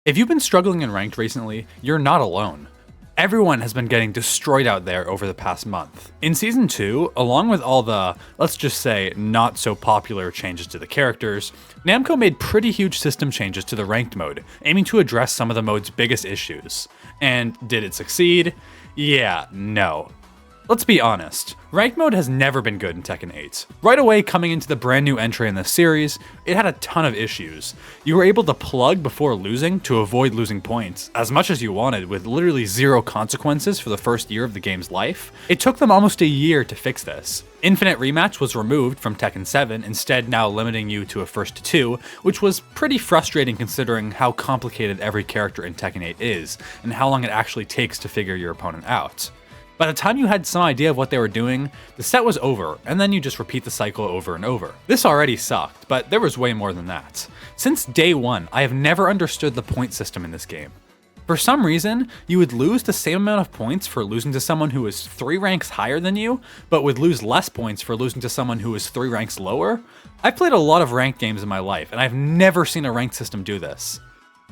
If you've been struggling in ranked recently, you're not alone. Everyone has been getting destroyed out there over the past month. In Season 2, along with all the, let's just say, not so popular changes to the characters, Namco made pretty huge system changes to the ranked mode, aiming to address some of the mode's biggest issues. And did it succeed? Yeah, no. Let's be honest, ranked mode has never been good in Tekken 8. Right away coming into the brand new entry in this series, it had a ton of issues. You were able to plug before losing to avoid losing points, as much as you wanted, with literally zero consequences for the first year of the game's life. It took them almost a year to fix this. Infinite Rematch was removed from Tekken 7, instead now limiting you to a first to 2, which was pretty frustrating considering how complicated every character in Tekken 8 is, and how long it actually takes to figure your opponent out. By the time you had some idea of what they were doing, the set was over, and then you just repeat the cycle over and over. This already sucked, but there was way more than that. Since day one, I have never understood the point system in this game. For some reason, you would lose the same amount of points for losing to someone who is 3 ranks higher than you, but would lose less points for losing to someone who is 3 ranks lower. I've played a lot of ranked games in my life, and I've never seen a ranked system do this.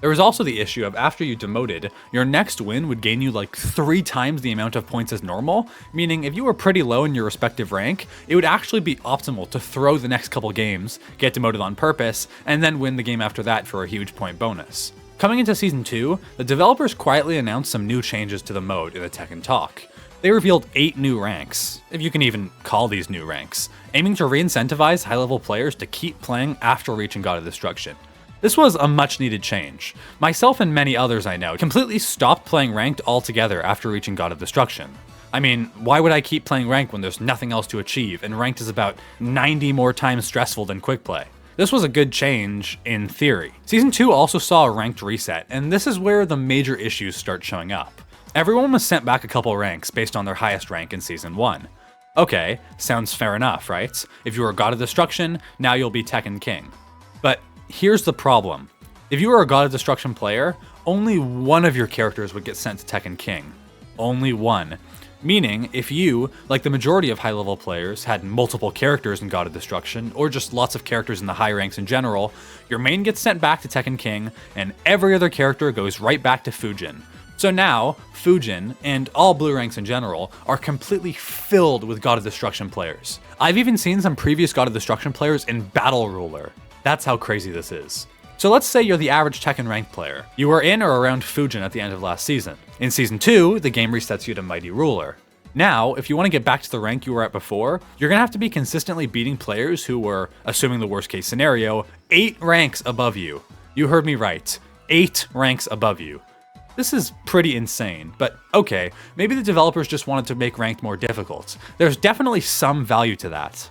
There was also the issue of after you demoted, your next win would gain you like 3 times the amount of points as normal, meaning if you were pretty low in your respective rank, it would actually be optimal to throw the next couple games, get demoted on purpose, and then win the game after that for a huge point bonus. Coming into Season 2, the developers quietly announced some new changes to the mode in the Tekken Talk. They revealed 8 new ranks, if you can even call these new ranks, aiming to re-incentivize high-level players to keep playing after reaching God of Destruction. This was a much needed change. Myself and many others I know completely stopped playing ranked altogether after reaching God of Destruction. I mean, why would I keep playing ranked when there's nothing else to achieve, and ranked is about 90 more times stressful than quick play? This was a good change, in theory. Season 2 also saw a ranked reset, and this is where the major issues start showing up. Everyone was sent back a couple ranks based on their highest rank in Season 1. Okay, sounds fair enough, right? If you were God of Destruction, now you'll be Tekken King. But here's the problem. If you were a God of Destruction player, only one of your characters would get sent to Tekken King. Only one. Meaning, if you, like the majority of high-level players, had multiple characters in God of Destruction, or just lots of characters in the high ranks in general, your main gets sent back to Tekken King, and every other character goes right back to Fujin. So now, Fujin, and all blue ranks in general, are completely filled with God of Destruction players. I've even seen some previous God of Destruction players in Battle Ruler. That's how crazy this is. So let's say you're the average Tekken ranked player. You were in or around Fujin at the end of last season. In Season 2, the game resets you to Mighty Ruler. Now, if you want to get back to the rank you were at before, you're going to have to be consistently beating players who were, assuming the worst case scenario, 8 ranks above you. You heard me right. 8 ranks above you. This is pretty insane, but okay, maybe the developers just wanted to make ranked more difficult. There's definitely some value to that.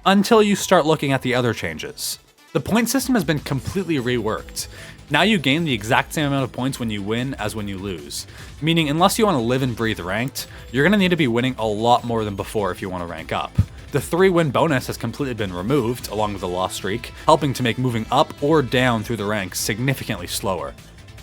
Until you start looking at the other changes. The point system has been completely reworked. Now you gain the exact same amount of points when you win as when you lose. Meaning, unless you want to live and breathe ranked, you're going to need to be winning a lot more than before if you want to rank up. The 3-win bonus has completely been removed, along with the loss streak, helping to make moving up or down through the ranks significantly slower.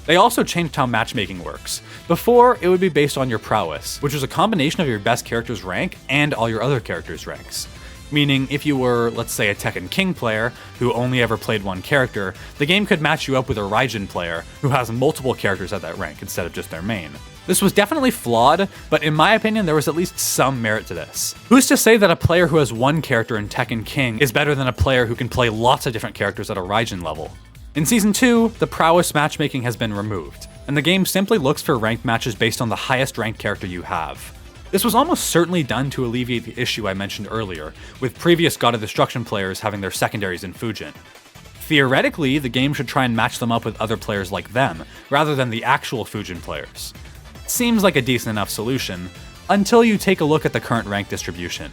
They also changed how matchmaking works. Before, it would be based on your prowess, which was a combination of your best character's rank and all your other characters' ranks. Meaning, if you were, let's say, a Tekken King player who only ever played one character, the game could match you up with a Raijin player who has multiple characters at that rank instead of just their main. This was definitely flawed, but in my opinion, there was at least some merit to this. Who's to say that a player who has one character in Tekken King is better than a player who can play lots of different characters at a Raijin level? In Season 2, the prowess matchmaking has been removed, and the game simply looks for ranked matches based on the highest ranked character you have. This was almost certainly done to alleviate the issue I mentioned earlier, with previous God of Destruction players having their secondaries in Fujin. Theoretically, the game should try and match them up with other players like them, rather than the actual Fujin players. Seems like a decent enough solution, until you take a look at the current rank distribution.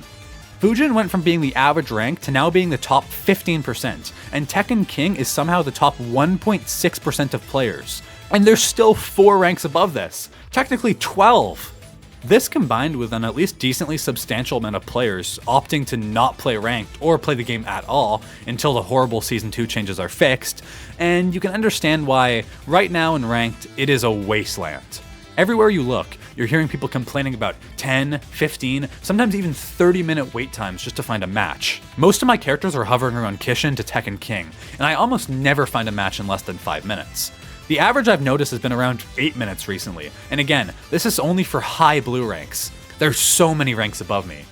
Fujin went from being the average rank to now being the top 15%, and Tekken King is somehow the top 1.6% of players. And there's still 4 ranks above this, technically 12! This combined with an at least decently substantial amount of players opting to not play ranked or play the game at all until the horrible Season 2 changes are fixed, and you can understand why, right now in ranked, it is a wasteland. Everywhere you look, you're hearing people complaining about 10, 15, sometimes even 30-minute wait times just to find a match. Most of my characters are hovering around Kishin to Tekken King, and I almost never find a match in less than 5 minutes. The average I've noticed has been around 8 minutes recently, and again, this is only for high blue ranks. There's so many ranks above me.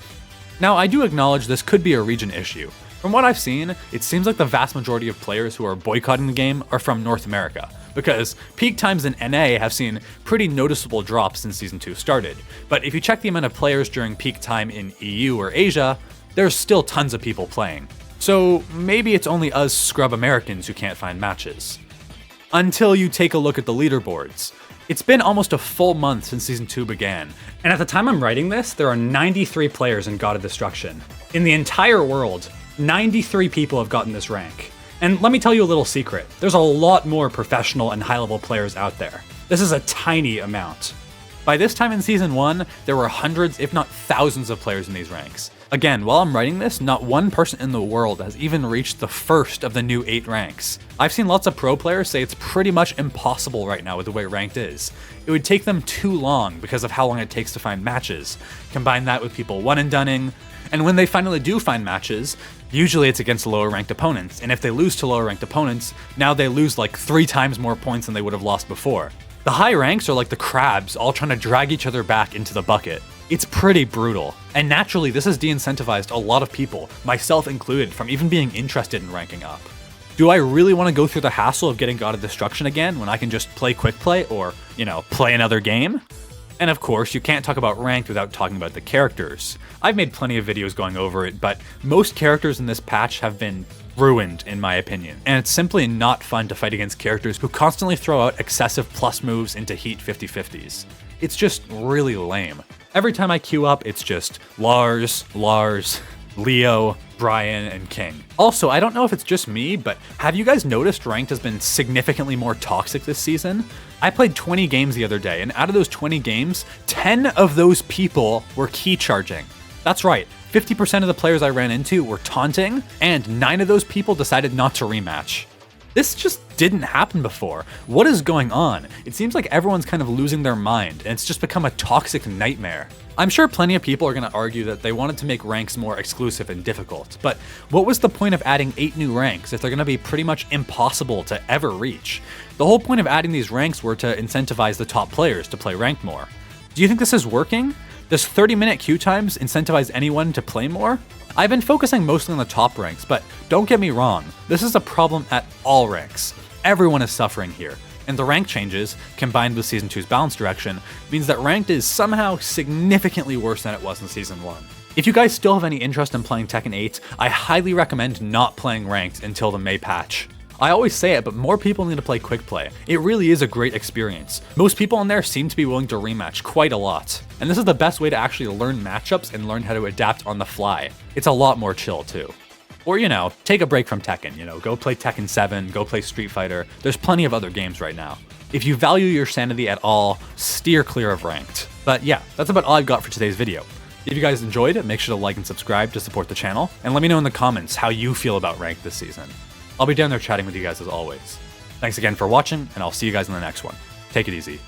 Now, I do acknowledge this could be a region issue. From what I've seen, it seems like the vast majority of players who are boycotting the game are from North America, because peak times in NA have seen pretty noticeable drops since Season 2 started. But if you check the amount of players during peak time in EU or Asia, there's still tons of people playing. So maybe it's only us scrub Americans who can't find matches. Until you take a look at the leaderboards. It's been almost a full month since Season 2 began, and at the time I'm writing this, there are 93 players in God of Destruction. In the entire world, 93 people have gotten this rank. And let me tell you a little secret, there's a lot more professional and high-level players out there. This is a tiny amount. By this time in Season 1, there were hundreds, if not thousands of players in these ranks. Again, while I'm writing this, not one person in the world has even reached the first of the new 8 ranks. I've seen lots of pro players say it's pretty much impossible right now with the way ranked is. It would take them too long because of how long it takes to find matches. Combine that with people one and doneing, and when they finally do find matches, usually it's against lower ranked opponents, and if they lose to lower ranked opponents, now they lose like 3 times more points than they would have lost before. The high ranks are like the crabs all trying to drag each other back into the bucket. It's pretty brutal, and naturally this has de-incentivized a lot of people, myself included, from even being interested in ranking up. Do I really want to go through the hassle of getting God of Destruction again when I can just play quick play or, play another game? And of course, you can't talk about ranked without talking about the characters. I've made plenty of videos going over it, but most characters in this patch have been ruined in my opinion, and it's simply not fun to fight against characters who constantly throw out excessive plus moves into heat 50-50s. It's just really lame. Every time I queue up, it's just Lars, Leo, Brian, and King. Also, I don't know if it's just me, but have you guys noticed ranked has been significantly more toxic this season? I played 20 games the other day, and out of those 20 games, 10 of those people were key charging. That's right, 50% of the players I ran into were taunting, and 9 of those people decided not to rematch. This just didn't happen before. What is going on? It seems like everyone's kind of losing their mind, and it's just become a toxic nightmare. I'm sure plenty of people are going to argue that they wanted to make ranks more exclusive and difficult, but what was the point of adding 8 new ranks if they're going to be pretty much impossible to ever reach? The whole point of adding these ranks were to incentivize the top players to play ranked more. Do you think this is working? Does 30-minute queue times incentivize anyone to play more? I've been focusing mostly on the top ranks, but don't get me wrong, this is a problem at all ranks. Everyone is suffering here, and the rank changes, combined with Season 2's balance direction, means that ranked is somehow significantly worse than it was in Season 1. If you guys still have any interest in playing Tekken 8, I highly recommend not playing ranked until the May patch. I always say it, but more people need to play quick play. It really is a great experience. Most people in there seem to be willing to rematch quite a lot. And this is the best way to actually learn matchups and learn how to adapt on the fly. It's a lot more chill too. Or, take a break from Tekken, go play Tekken 7, go play Street Fighter. There's plenty of other games right now. If you value your sanity at all, steer clear of ranked. But yeah, that's about all I've got for today's video. If you guys enjoyed it, make sure to like and subscribe to support the channel, and let me know in the comments how you feel about ranked this season. I'll be down there chatting with you guys as always. Thanks again for watching, and I'll see you guys in the next one. Take it easy.